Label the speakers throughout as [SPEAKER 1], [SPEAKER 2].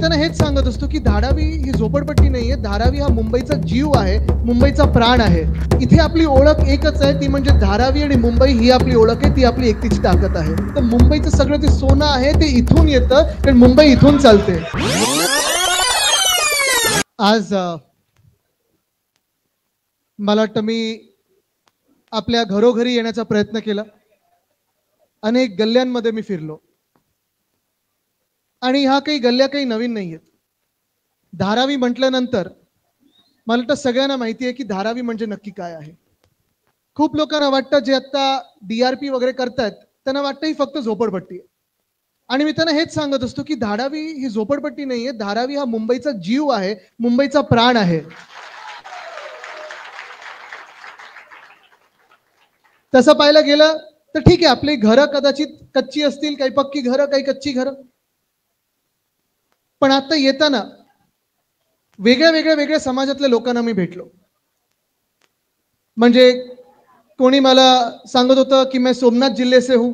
[SPEAKER 1] त्यांना हेच सांगत असतो की धारावी ही झोपडपट्टी नाहीये, धारावी हा मुंबईचा जीव आहे, मुंबईचा प्राण आहे। इथे आपली ओळख एकच आहे, ती म्हणजे धारावी आणि मुंबई ही आपली ओळख आहे, ती आपली एकतीची ताकद आहे। तर मुंबईचं सगळं जे सोनं आहे ते इथून येतं, कारण मुंबई इथून चालते। आज मला वाटतं मी आपल्या घरोघरी येण्याचा प्रयत्न केला, अनेक गल्ल्यांमध्ये मी फिरलो आणि ह्या काही गल्ल्या काही नवीन नाहीयेत। धारावी म्हटल्यानंतर मला वाटतं सगळ्यांना माहिती आहे की धारावी म्हणजे नक्की काय आहे। खूप लोकांना वाटतं, जे आता DRP वगैरे करतात त्यांना वाटतं ही फक्त झोपडपट्टी आहे, आणि मी त्यांना हेच सांगत असतो की धारावी ही झोपडपट्टी नाहीये, धारावी हा मुंबईचा जीव आहे, मुंबईचा प्राण आहे। तसं पाहायला गेलं तर ठीक आहे, आपली घरं कदाचित कच्ची असतील, काही पक्की घरं, काही कच्ची घरं, पण आता येताना वेगळ्या समाजातल्या लोकांना मी भेटलो। म्हणजे कोणी मला सांगत होतं की मैं सोमनाथ जिल्हे से हूं।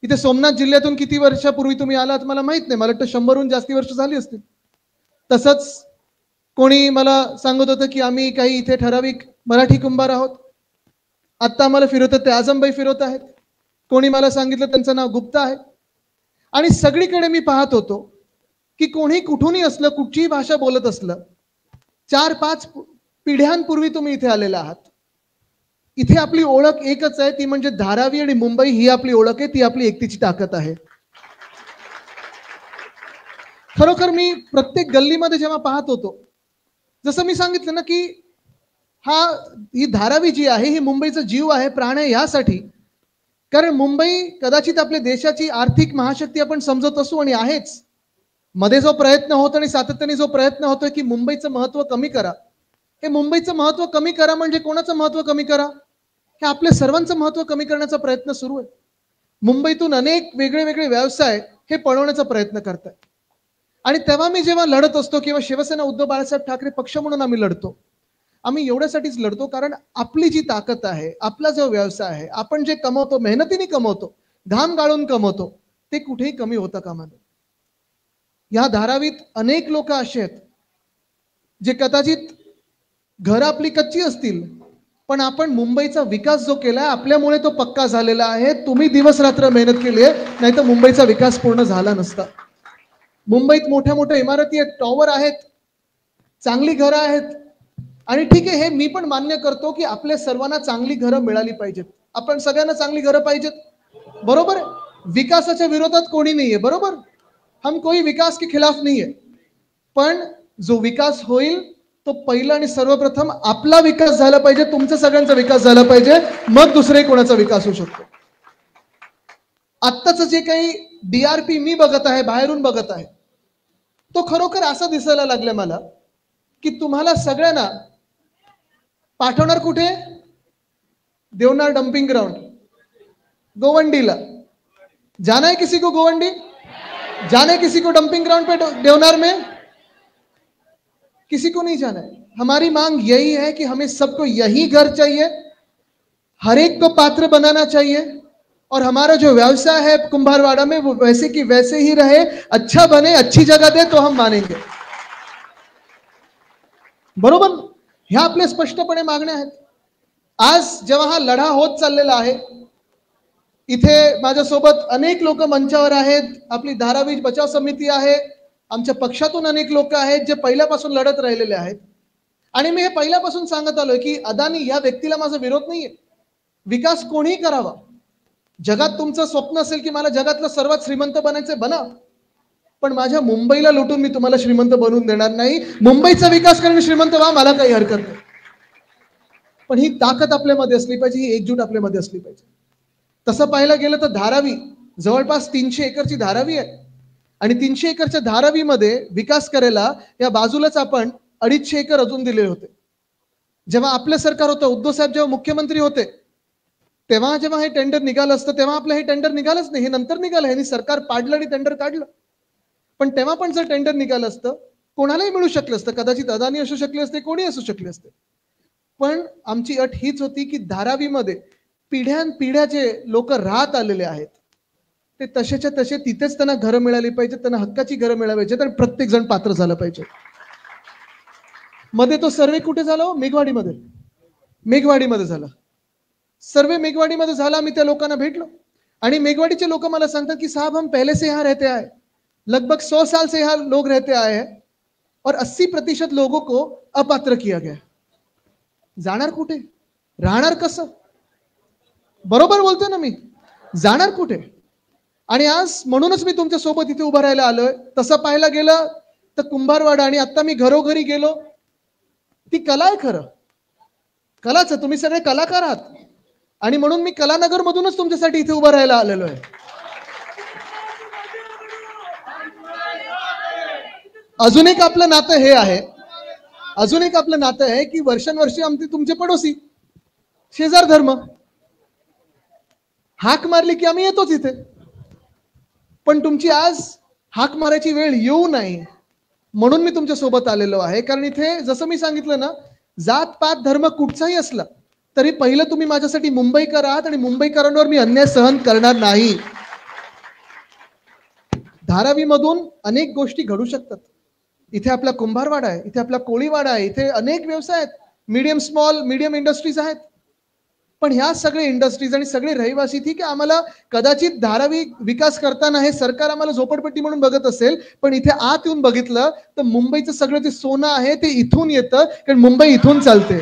[SPEAKER 1] इथे सोमनाथ जिल्ह्यातून किती वर्षापूर्वी तुम्ही आलात मला माहित नाही, मला वाटतं 100हून जास्ती वर्ष झाली असतील। तसंच कोणी मला सांगत होतं की आम्ही काही इथे ठराविक मराठी कुंभार आहोत, आत्ता आम्हाला फिरवतात ते आजमबाई फिरवत आहेत। कोणी मला सांगितलं त्यांचं नाव गुप्ता आहे। आणि सगळीकडे मी पाहत होतो की कोणी कुठूनही असलं, कुठचीही भाषा बोलत असलं, 4-5 पिढ्यांपूर्वी तुम्ही इथे आलेला आहात। इथे आपली ओळख एकच आहे, ती म्हणजे धारावी आणि मुंबई ही आपली ओळख आहे, ती आपली एकतीची ताकद आहे। खरोखर मी प्रत्येक गल्लीमध्ये जेव्हा पाहत होतो, जसं मी सांगितलं ना की ही धारावी जी आहे ही मुंबईचा जीव आहे, प्राण आहे, यासाठी कारण मुंबई कदाचित आपल्या देशाची आर्थिक महाशक्ती आपण समजत असू आणि आहेच। मध्ये जो प्रयत्न होतो आणि सातत्याने जो प्रयत्न होतोय की मुंबईचं महत्त्व कमी करा, हे मुंबईचं महत्त्व कमी करा म्हणजे कोणाचं महत्त्व कमी करा, हे आपल्या सर्वांचं महत्त्व कमी करण्याचा प्रयत्न सुरू आहे। मुंबईतून अनेक वेगळे व्यवसाय हे पळवण्याचा प्रयत्न करतात, आणि तेव्हा मी जेव्हा लढत असतो किंवा शिवसेना उद्धव बाळासाहेब ठाकरे पक्ष म्हणून आम्ही लढतो, आम्ही एवढ्यासाठीच लढतो कारण आपली जी ताकद आहे, आपला जो व्यवसाय आहे, आपण जे कमवतो, मेहनतीने कमवतो, घाम गाळून कमवतो, ते कुठेही कमी होता कामा नये। या धारावीत अनेक लोक असे आहेत जे कदाचित घर आपली कच्ची असतील, पण आपण मुंबईचा विकास जो केलाय आपल्यामुळे तो पक्का झालेला आहे। तुम्ही दिवस रात्र मेहनत केली आहे, नाही तर मुंबईचा विकास पूर्ण झाला नसता। मुंबईत मोठ्या इमारती आहेत, टॉवर आहेत, चांगली घरं आहेत, आणि ठीक आहे, हे मी पण मान्य करतो की आपल्या सर्वांना चांगली घरं मिळाली पाहिजेत, आपण सगळ्यांना चांगली घरं पाहिजेत, बरोबर आहे। विकासाच्या विरोधात कोणी नाहीये, बरोबर, हम कोई विकास के खिलाफ नहीं है, पण जो विकास होईल तो पहिला आणि सर्वप्रथम आपला विकास झाला पाहिजे, तुमचा सगळ्यांचा विकास झाला पाहिजे, मग दुसरे कोणाचा विकास होऊ शकतो। आत्ताच जे काही DRP मी बघत आहे, बाहेरून बघत आहे, तो खरोखर असा दिसायला लागला मला की तुम्हाला सगळ्यांना पाठवणार कुठे? देवनार डंपिंग ग्राउंड, गोवंडीला। जाना है किसी को गोवंडी? जाना है किसी को डंपिंग ग्राउंड पे देवनार में? किसी को नहीं जाना है। हमारी मांग यही है कि हमें सबको यही घर चाहिए, हर एक को पात्र बनाना चाहिए, और हमारा जो व्यवसाय है कुंभारवाड़ा में वो वैसे की वैसे ही रहे, अच्छा बने, अच्छी जगह दे तो हम मानेंगे, बरोबर। ह्या आपल्या स्पष्टपणे मागण्या आहेत। आज जेव्हा हा लढा होत चाललेला आहे, इथे माझ्यासोबत अनेक लोक मंचावर आहेत, आपली धारावी बचाव समिती आहे, आमच्या पक्षातून अनेक लोक आहेत जे पहिल्यापासून लढत राहिलेले आहेत, आणि मी हे पहिल्यापासून सांगत आलोय की अदानी या व्यक्तीला माझा विरोध नाहीये, विकास कोणीही करावा। जगात तुमचं स्वप्न असेल की मला जगातलं सर्वात श्रीमंत बनायचं, बना, पण माझ्या मुंबईला लुटून मी तुम्हाला श्रीमंत बनवून देणार नाही। मुंबईचा विकास करणे, श्रीमंत व्हा, मला काही हरकत नाही, पण ही ताकद आपल्यामध्ये असली पाहिजे, ही एकजूट आपल्यामध्ये असली पाहिजे। तसं पाहायला गेलं तर धारावी जवळपास 300 एकरची धारावी आहे, आणि 300 एकरच्या धारावीमध्ये विकास करायला या बाजूलाच आपण 250 एकर अजून दिले होते। जेव्हा आपलं सरकार होतं, उद्धव साहेब जेव्हा मुख्यमंत्री होते, तेव्हा जेव्हा हे टेंडर निघालं असतं, तेव्हा आपलं हे टेंडर निघालंच नाही, हे नंतर निघालं, हे सरकार पाडलं आणि टेंडर काढलं। पण तेव्हा पण जर टेंडर निघालं असतं, कोणालाही मिळू शकलं असतं, कदाचित अदानी असू शकले असते, कोणी असू शकले असते, पण आमची अट हीच होती की धारावीमध्ये पिढ्यानपिढ्या जे लोक राहत आलेले आहेत ते तसेच्या तसे तिथेच त्यांना घरं मिळाली पाहिजे, त्यांना हक्काची घरं मिळाली पाहिजेत आणि प्रत्येक जण पात्र झालं पाहिजे. मध्ये तो सर्वे कुठे झाला हो? मेघवाडीमध्ये झाला. सर्वे मेघवाडीमध्ये झाला. मी त्या लोकांना भेटलो आणि मेघवाडीचे लोक मला सांगतात की साहब हम पहले से यहाँ रहते आए, लगभग 100 साल से यहाँ लोग रहते आए हैं और 80% लोगों को अपात्र किया गया. जाणार कुठे? राहणार कसं? बरोबर बोलतोय ना मी? जाणार कुठे? आणि आज म्हणूनच मी तुमच्या सोबत इथे उभं राहायला आलोय. तसं पाहायला गेलं तर कुंभारवाडा आणि आता मी घरोघरी गेलो, ती कला आहे. खरं कलाच, तुम्ही सगळे कलाकार आहात आणि म्हणून मी कलानगर मधूनच तुमच्यासाठी इथे उभं राहायला आलेलो आहे. अजून एक आपलं नातं हे आहे, अजून एक आपलं नातं आहे की वर्षानुवर्षी आमचे तुमचे पडोसी, शेजार धर्म, हाक मारली की आम्ही येतोच इथे. पण तुमची आज हाक मारायची वेळ येऊ नये म्हणून मी तुमच्या सोबत आलेलो आहे. कारण इथे जसं मी सांगितलं ना, जात पात धर्म कुठचाही असला तरी पहिलं तुम्ही माझ्यासाठी मुंबईकर आहात आणि मुंबईकरांवर मी अन्याय सहन करणार नाही. धारावी मधून अनेक गोष्टी घडू शकतात. इथे आपला कुंभारवाडा आहे, इथे आपला कोळीवाडा आहे, इथे अनेक व्यवसाय आहेत, मीडियम स्मॉल मीडियम इंडस्ट्रीज आहेत. पण ह्या सगळे इंडस्ट्रीज आणि सगळे रहिवासी, ठीक आहे, आम्हाला कदाचित धारावी विकास करताना हे सरकार आम्हाला झोपडपट्टी म्हणून बघत असेल, पण इथे आत येऊन बघितलं तर मुंबईचं सगळं जे सोनं आहे ते इथून येतं, कारण मुंबई इथून चालते.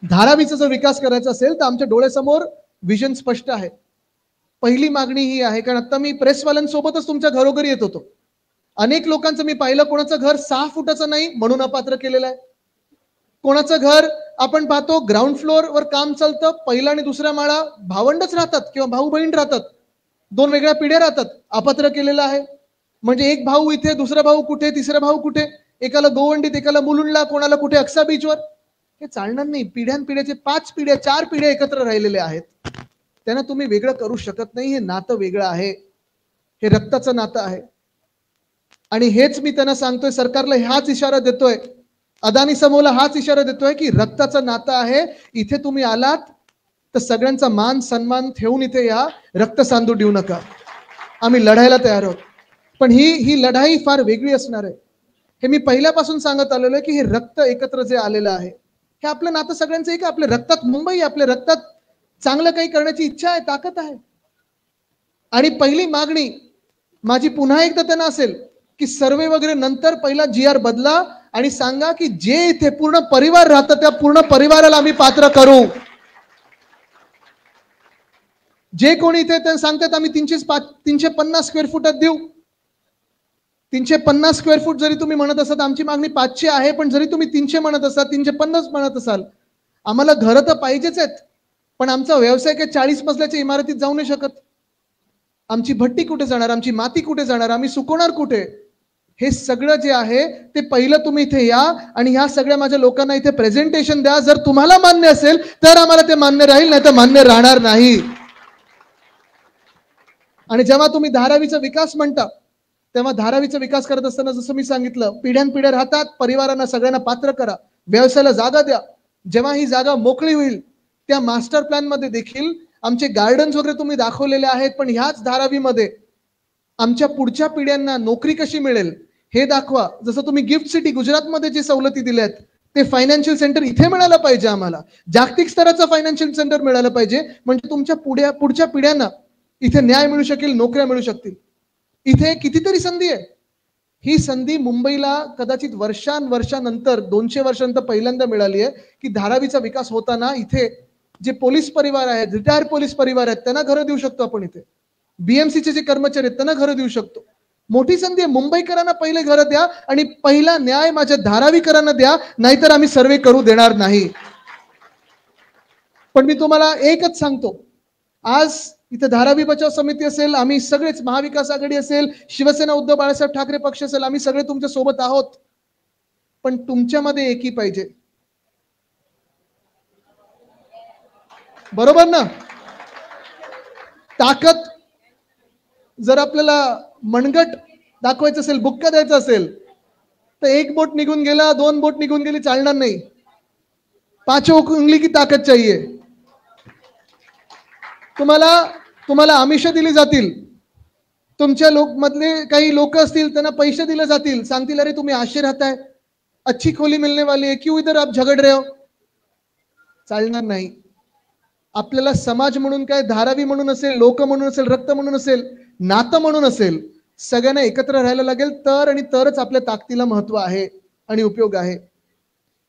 [SPEAKER 1] धारावीचा जर विकास करायचा असेल तर आमच्या डोळ्यासमोर विजन स्पष्ट आहे. पहिली मागणी ही आहे, कारण आता मी प्रेसवाल्यांसोबतच तुमच्या घरोघरी येत होतो, अनेक लोकांचं मी पाहिलं कोणाचं घर 6 फुटाचं नाही म्हणून अपात्र केलेलं आहे. कोणाचं घर आपण पाहतो ग्राउंड फ्लोअर वर काम चालतं, पहिला आणि दुसरा माळा भावंडच राहतात किंवा भाऊ बहीण राहतात, 2 वेगळ्या पिढ्या राहतात, अपात्र केलेलं आहे. म्हणजे एक भाऊ इथे, दुसरा भाऊ कुठे, तिसरा भाऊ कुठे, एकाला गोवंडीत, एकाला मुलुंडला, कोणाला कुठे अक्सा बीचवर. हे चालणार नाही. पिढ्यानपिढ्याचे 5 पिढ्या 4 पिढ्या एकत्र राहिलेले आहेत, त्यांना तुम्ही वेगळं करू शकत नाही. हे नातं वेगळं आहे, हे रक्ताचं नातं आहे. आणि हेच मी त्यांना सांगतोय, सरकारला हाच इशारा देतोय, अदानी समूहाला हाच इशारा देतोय की रक्ताचं नातं आहे. इथे तुम्ही आलात तर सगळ्यांचा मान सन्मान ठेवून इथे या, रक्त सांडू देऊ नका. आम्ही लढायला तयार आहोत, पण ही लढाई फार वेगळी असणार आहे. हे मी पहिल्यापासून सांगत आलेलो आहे की हे रक्त एकत्र जे आलेलं आहे, हे आपलं नातं सगळ्यांचं एक, आपल्या रक्तात मुंबई, आपल्या रक्तात चांगलं काही करण्याची इच्छा आहे, ताकद आहे. आणि पहिली मागणी माझी पुन्हा एकदा त्यांना असेल की सर्वे वगैरे नंतर पहिला GR बदला आणि सांगा की जे इथे पूर्ण परिवार राहतं त्या पूर्ण परिवाराला आम्ही पात्र करू. जे कोणी इथे ते सांगतात आम्ही 350 स्क्वेअर फुटात देऊ, 350 स्क्वेअर फूट जरी तुम्ही म्हणत असाल, आमची मागणी 500 आहे, पण जरी तुम्ही 300 म्हणत असाल, 350 म्हणत असाल, आम्हाला घरं तर पाहिजेच आहेत, पण आमचा व्यवसाय काय 40 मजल्याच्या इमारतीत जाऊ नाही शकत. आमची भट्टी कुठे जाणार, आमची माती कुठे जाणार, आम्ही सुकवणार कुठे? हे सगळं जे आहे ते पहिलं तुम्ही इथे या आणि ह्या सगळ्या माझ्या लोकांना इथे प्रेझेंटेशन द्या. जर तुम्हाला मान्य असेल तर आम्हाला ते मान्य राहील, नाही तर मान्य राहणार नाही. आणि जेव्हा तुम्ही धारावीचा विकास म्हणता, तेव्हा धारावीचा विकास करत असताना जसं मी सांगितलं, पिढ्यानपिढ्या राहतात, परिवारांना सगळ्यांना पात्र करा, व्यवसायाला जागा द्या. जेव्हा ही जागा मोकळी होईल त्या मास्टर प्लॅन मध्ये देखील आमचे गार्डन्स वगैरे तुम्ही दाखवलेले आहेत, पण ह्याच धारावीमध्ये आमच्या पुढच्या पिढ्यांना नोकरी कशी मिळेल हे दाखवा. जसं तुम्ही गिफ्ट सिटी गुजरातमध्ये जे सवलती दिल्यात ते फायनान्शियल सेंटर इथे मिळालं पाहिजे, आम्हाला जागतिक स्तराचं फायनान्शियल सेंटर मिळालं पाहिजे, म्हणजे तुमच्या पुढच्या पिढ्यांना इथे न्याय मिळू शकेल, नोकऱ्या मिळू शकतील. इथे कितीतरी संधी आहे. ही संधी मुंबईला कदाचित वर्षांनंतर 200 वर्षांनंतर पहिल्यांदा मिळाली आहे की धारावीचा विकास होताना इथे जे पोलीस परिवार आहेत, रिटायर्ड पोलीस परिवार आहेत, त्यांना घरं देऊ शकतो आपण. इथे BMCचे जे कर्मचारी आहेत त्यांना घरं देऊ शकतो. मोठी संधी आहे. मुंबईकरांना पहिले घरं द्या आणि पहिला न्याय माझ्या धारावीकरांना द्या, नाहीतर आम्ही सर्वे करू देणार नाही. पण मी तुम्हाला एकच सांगतो, आज इथे धारावी बचाव समिती असेल, आम्ही सगळेच, महाविकास आघाडी असेल, शिवसेना उद्धव बाळासाहेब ठाकरे पक्ष असेल, आम्ही सगळे तुमच्या सोबत आहोत. पण तुमच्यामध्ये एकी पाहिजे, बरोबर ना? ताकद जर आपल्याला मनगट दाखवायचं असेल, बुक्का द्यायचा असेल, तर 1 बोट निघून गेला, 2 बोट निघून गेली चालणार नाही. 5 उंगली की ताकद चाहिए. तुम्हाला तुम्हाला आमिष दिली जातील, तुमच्या मधले काही लोक असतील त्यांना पैसे दिले जातील, सांगतील अरे तुम्ही आशे राहताय, अच्छी खोली मिलने वाली है, क्यों इधर आप झगड़ रहे हो. चालणार नाही. आपल्याला समाज म्हणून काय, धारावी म्हणून असेल, लोक म्हणून असेल, रक्त म्हणून असेल, नातं म्हणून असेल, सगळ्यांना एकत्र राहायला लागेल, तर आणि तरच आपल्या ताकदीला महत्व आहे आणि उपयोग आहे.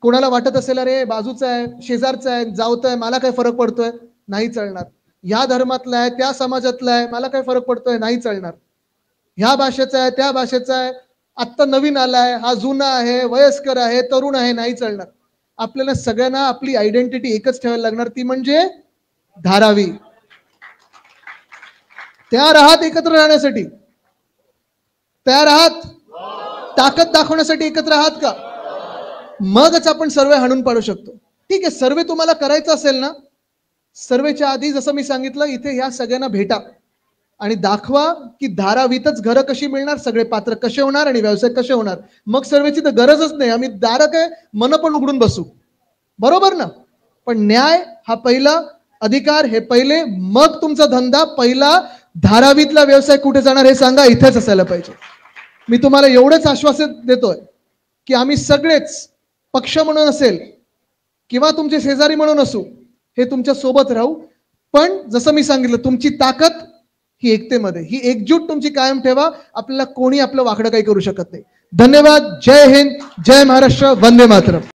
[SPEAKER 1] कोणाला वाटत असेल अरे बाजूचा आहे, शेजारचा आहे, जावत आहे, मला काय फरक पडतोय, नाही चालणार. ह्या धर्मातला आहे, त्या समाजातला आहे, मला काय फरक पडतोय, नाही चालणार. ह्या भाषेचा आहे, त्या भाषेचा आहे, आत्ता नवीन आलाय, हा जुना आहे, वयस्कर आहे, तरुण आहे, नाही चालणार. आपल्याला सगळ्यांना आपली आयडेंटिटी एकच ठेवायला लागणार, ती म्हणजे धारावी. तयार आहात एकत्र राहण्यासाठी? तयार आहात? ताकद दाखवण्यासाठी एकत्र आहात का? मगच आपण सर्वे हाणून पाडू शकतो. ठीक आहे, सर्वे तुम्हाला करायचा असेल ना, सर्वेच्या आधी जसं मी सांगितलं, इथे ह्या सगळ्यांना भेटा आणि दाखवा की धारावीतच घरं कशी मिळणार, सगळे पात्र कसे होणार आणि व्यवसाय कसे होणार. मग सर्वेची तर गरजच नाही, आम्ही दारं काय मन पण उघडून बसू, बरोबर ना. पण न्याय हा पहिला, अधिकार हे पहिले, मग तुमचा धंदा. पहिला धारावीतला व्यवसाय कुठे जाणार हे सांगा, इथेच असायला पाहिजे. मी तुम्हाला एवढंच आश्वासन देतोय की आम्ही सगळेच, पक्ष म्हणून असेल किंवा तुमचे शेजारी म्हणून असू, हे तुमच्या सोबत राहू. पण जसं मी सांगितलं, तुमची ताकद ही एकतेमध्ये, ही एकजूट तुमची कायम ठेवा. आपल्याला कोणी आपलं वाकडं काही करू शकत नाही. धन्यवाद. जय हिंद, जय महाराष्ट्र, वंदे मातरम.